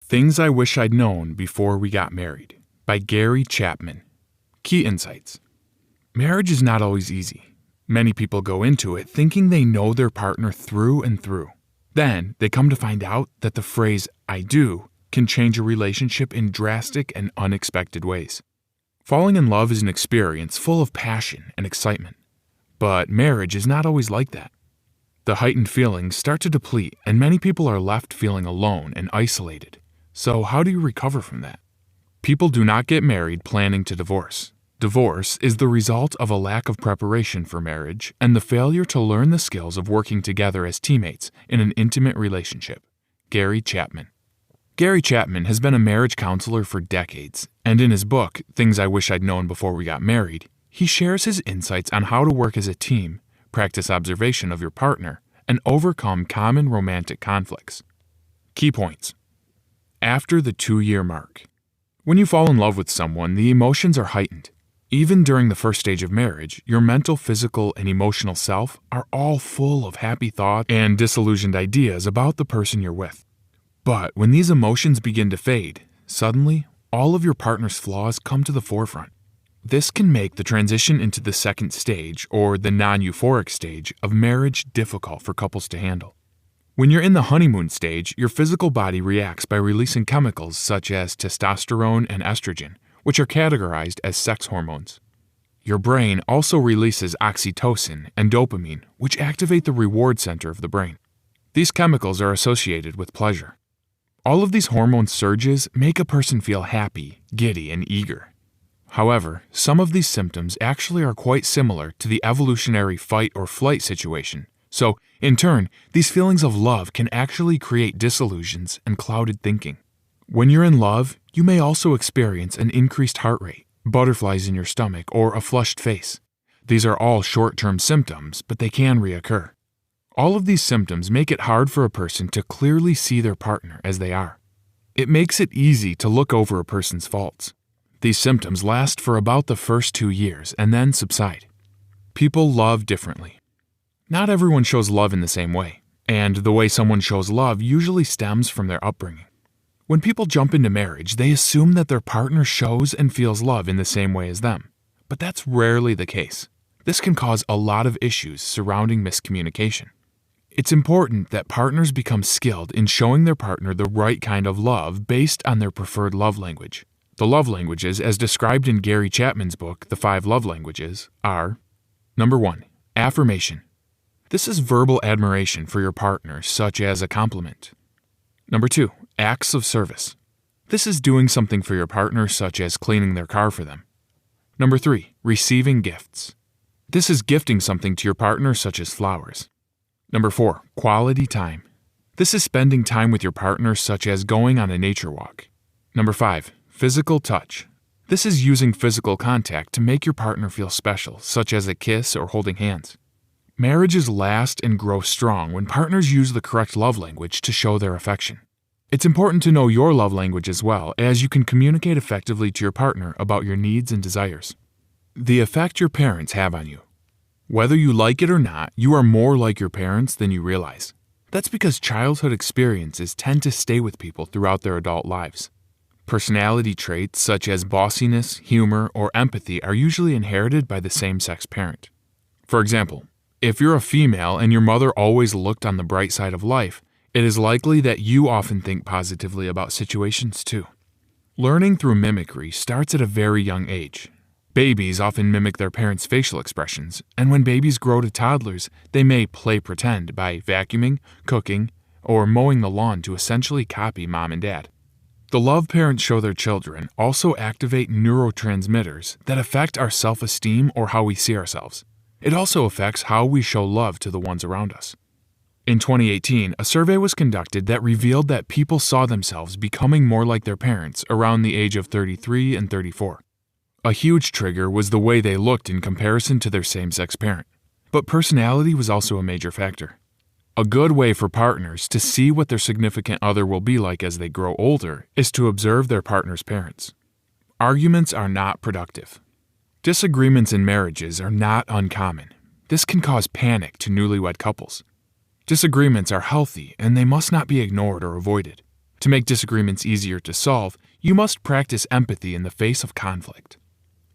Things I Wish I'd Known Before We Got Married by Gary Chapman. Key insights. Marriage is not always easy. Many people go into it thinking they know their partner through and through. Then they come to find out that the phrase, "I do," can change a relationship in drastic and unexpected ways. Falling in love is an experience full of passion and excitement. But marriage is not always like that. The heightened feelings start to deplete, and many people are left feeling alone and isolated. So how do you recover from that? People do not get married planning to divorce. Divorce is the result of a lack of preparation for marriage and the failure to learn the skills of working together as teammates in an intimate relationship. Gary Chapman. Gary Chapman has been a marriage counselor for decades, and in his book, Things I Wish I'd Known Before We Got Married, he shares his insights on how to work as a team, practice observation of your partner, and overcome common romantic conflicts. Key points. After the 2-year mark. When you fall in love with someone, the emotions are heightened. Even during the first stage of marriage, your mental, physical, and emotional self are all full of happy thoughts and disillusioned ideas about the person you're with. But when these emotions begin to fade, suddenly, all of your partner's flaws come to the forefront. This can make the transition into the second stage, or the non-euphoric stage, of marriage difficult for couples to handle. When you're in the honeymoon stage, your physical body reacts by releasing chemicals such as testosterone and estrogen, which are categorized as sex hormones. Your brain also releases oxytocin and dopamine, which activate the reward center of the brain. These chemicals are associated with pleasure. All of these hormone surges make a person feel happy, giddy, and eager. However, some of these symptoms actually are quite similar to the evolutionary fight or flight situation. So, in turn, these feelings of love can actually create disillusions and clouded thinking. When you're in love, you may also experience an increased heart rate, butterflies in your stomach, or a flushed face. These are all short-term symptoms, but they can reoccur. All of these symptoms make it hard for a person to clearly see their partner as they are. It makes it easy to look over a person's faults. These symptoms last for about the first 2 years and then subside. People love differently. Not everyone shows love in the same way, and the way someone shows love usually stems from their upbringing. When people jump into marriage, they assume that their partner shows and feels love in the same way as them, but that's rarely the case. This can cause a lot of issues surrounding miscommunication. It's important that partners become skilled in showing their partner the right kind of love based on their preferred love language. The love languages, as described in Gary Chapman's book, The 5 Love Languages, are: Number 1, affirmation. This is verbal admiration for your partner, such as a compliment. Number 2, acts of service. This is doing something for your partner, such as cleaning their car for them. Number 3, receiving gifts. This is gifting something to your partner, such as flowers. Number 4, quality time. This is spending time with your partner, such as going on a nature walk. Number 5, physical touch. This is using physical contact to make your partner feel special, such as a kiss or holding hands. Marriages last and grow strong when partners use the correct love language to show their affection. It's important to know your love language as well, as you can communicate effectively to your partner about your needs and desires. The effect your parents have on you. Whether you like it or not, you are more like your parents than you realize. That's because childhood experiences tend to stay with people throughout their adult lives. Personality traits such as bossiness, humor, or empathy are usually inherited by the same-sex parent. For example, if you're a female and your mother always looked on the bright side of life, it is likely that you often think positively about situations too. Learning through mimicry starts at a very young age. Babies often mimic their parents' facial expressions, and when babies grow to toddlers, they may play pretend by vacuuming, cooking, or mowing the lawn to essentially copy mom and dad. The love parents show their children also activate neurotransmitters that affect our self-esteem or how we see ourselves. It also affects how we show love to the ones around us. In 2018, a survey was conducted that revealed that people saw themselves becoming more like their parents around the age of 33 and 34. A huge trigger was the way they looked in comparison to their same-sex parent. But personality was also a major factor. A good way for partners to see what their significant other will be like as they grow older is to observe their partner's parents. Arguments are not productive. Disagreements in marriages are not uncommon. This can cause panic to newlywed couples. Disagreements are healthy and they must not be ignored or avoided. To make disagreements easier to solve, you must practice empathy in the face of conflict.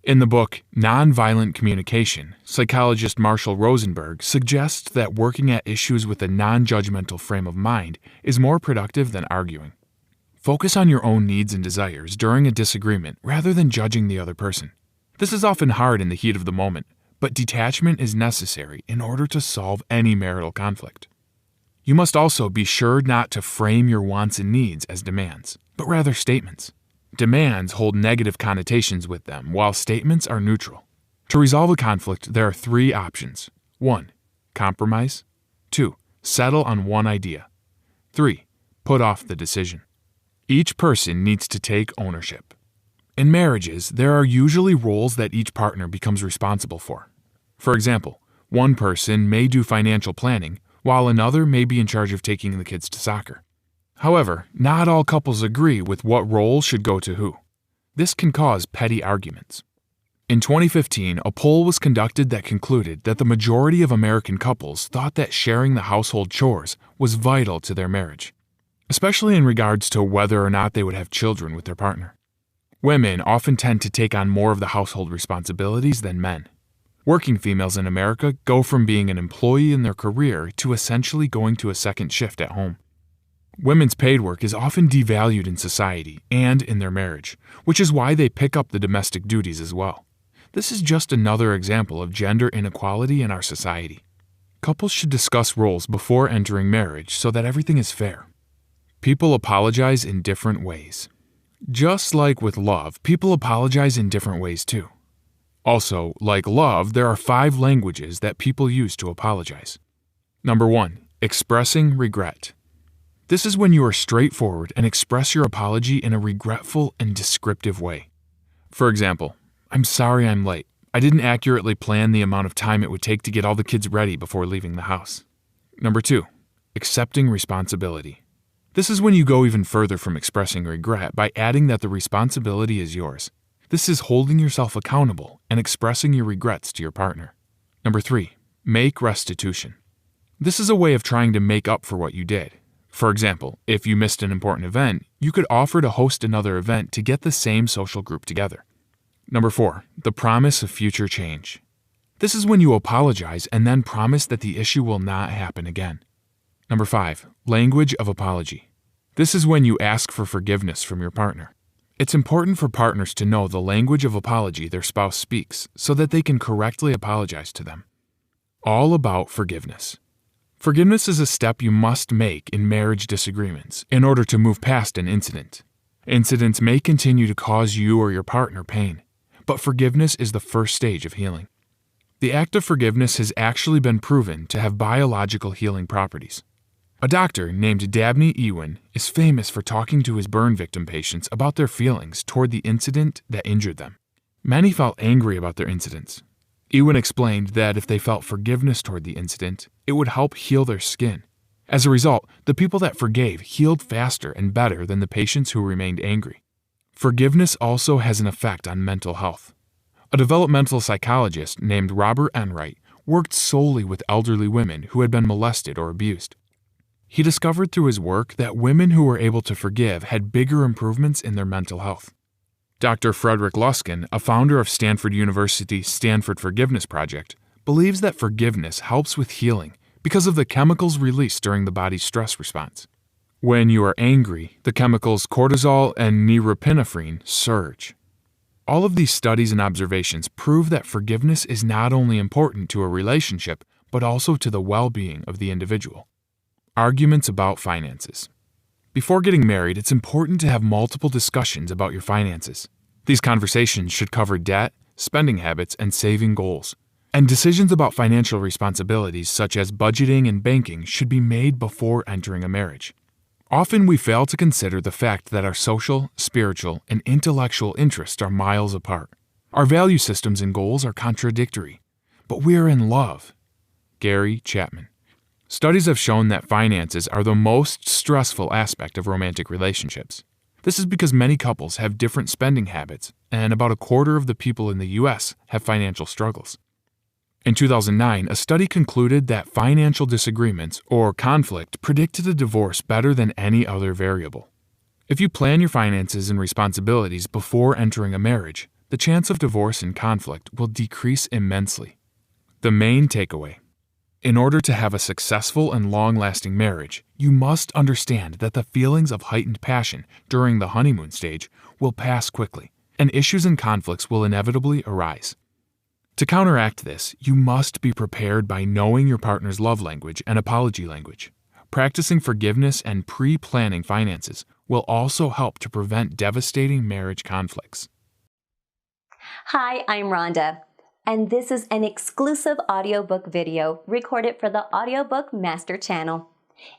In the book Nonviolent Communication, psychologist Marshall Rosenberg suggests that working at issues with a non-judgmental frame of mind is more productive than arguing. Focus on your own needs and desires during a disagreement rather than judging the other person. This is often hard in the heat of the moment, but detachment is necessary in order to solve any marital conflict. You must also be sure not to frame your wants and needs as demands, but rather statements. Demands hold negative connotations with them, while statements are neutral. To resolve a conflict, there are 3 options. 1. Compromise. 2. Settle on one idea. 3. Put off the decision. Each person needs to take ownership. In marriages, there are usually roles that each partner becomes responsible for. For example, one person may do financial planning, while another may be in charge of taking the kids to soccer. However, not all couples agree with what role should go to who. This can cause petty arguments. In 2015, a poll was conducted that concluded that the majority of American couples thought that sharing the household chores was vital to their marriage, especially in regards to whether or not they would have children with their partner. Women often tend to take on more of the household responsibilities than men. Working females in America go from being an employee in their career to essentially going to a second shift at home. Women's paid work is often devalued in society and in their marriage, which is why they pick up the domestic duties as well. This is just another example of gender inequality in our society. Couples should discuss roles before entering marriage so that everything is fair. People apologize in different ways. Just like with love, people apologize in different ways too. Also, like love, there are 5 languages that people use to apologize. Number 1, expressing regret. This is when you are straightforward and express your apology in a regretful and descriptive way. For example, I'm sorry I'm late. I didn't accurately plan the amount of time it would take to get all the kids ready before leaving the house. Number 2, accepting responsibility. This is when you go even further from expressing regret by adding that the responsibility is yours. This is holding yourself accountable and expressing your regrets to your partner. Number 3, make restitution. This is a way of trying to make up for what you did. For example, if you missed an important event, you could offer to host another event to get the same social group together. Number 4, the promise of future change. This is when you apologize and then promise that the issue will not happen again. Number 5, language of apology. This is when you ask for forgiveness from your partner. It's important for partners to know the language of apology their spouse speaks so that they can correctly apologize to them. All about forgiveness. Forgiveness is a step you must make in marriage disagreements in order to move past an incident. Incidents may continue to cause you or your partner pain, but forgiveness is the first stage of healing. The act of forgiveness has actually been proven to have biological healing properties. A doctor named Dabney Ewin is famous for talking to his burn victim patients about their feelings toward the incident that injured them. Many felt angry about their incidents. Ewin explained that if they felt forgiveness toward the incident, it would help heal their skin. As a result, the people that forgave healed faster and better than the patients who remained angry. Forgiveness also has an effect on mental health. A developmental psychologist named Robert Enright worked solely with elderly women who had been molested or abused. He discovered through his work that women who were able to forgive had bigger improvements in their mental health. Dr. Frederick Luskin, a founder of Stanford University's Stanford Forgiveness Project, believes that forgiveness helps with healing because of the chemicals released during the body's stress response. When you are angry, the chemicals cortisol and norepinephrine surge. All of these studies and observations prove that forgiveness is not only important to a relationship, but also to the well-being of the individual. Arguments about finances. Before getting married, it's important to have multiple discussions about your finances. These conversations should cover debt, spending habits, and saving goals. And decisions about financial responsibilities such as budgeting and banking should be made before entering a marriage. Often we fail to consider the fact that our social, spiritual, and intellectual interests are miles apart. Our value systems and goals are contradictory, but we are in love. Gary Chapman. Studies have shown that finances are the most stressful aspect of romantic relationships. This is because many couples have different spending habits, and about a quarter of the people in the U.S. have financial struggles. In 2009, a study concluded that financial disagreements or conflict predicted a divorce better than any other variable. If you plan your finances and responsibilities before entering a marriage, the chance of divorce and conflict will decrease immensely. The main takeaway: in order to have a successful and long-lasting marriage, you must understand that the feelings of heightened passion during the honeymoon stage will pass quickly, and issues and conflicts will inevitably arise. To counteract this, you must be prepared by knowing your partner's love language and apology language. Practicing forgiveness and pre-planning finances will also help to prevent devastating marriage conflicts. Hi, I'm Rhonda, and this is an exclusive audiobook video recorded for the Audiobook Master Channel.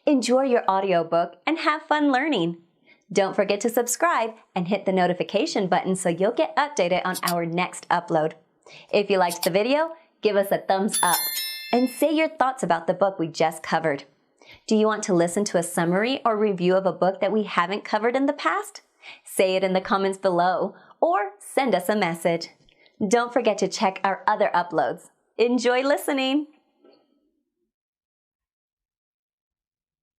Enjoy your audiobook and have fun learning. Don't forget to subscribe and hit the notification button so you'll get updated on our next upload. If you liked the video, give us a thumbs up and say your thoughts about the book we just covered. Do you want to listen to a summary or review of a book that we haven't covered in the past? Say it in the comments below or send us a message. Don't forget to check our other uploads. Enjoy listening!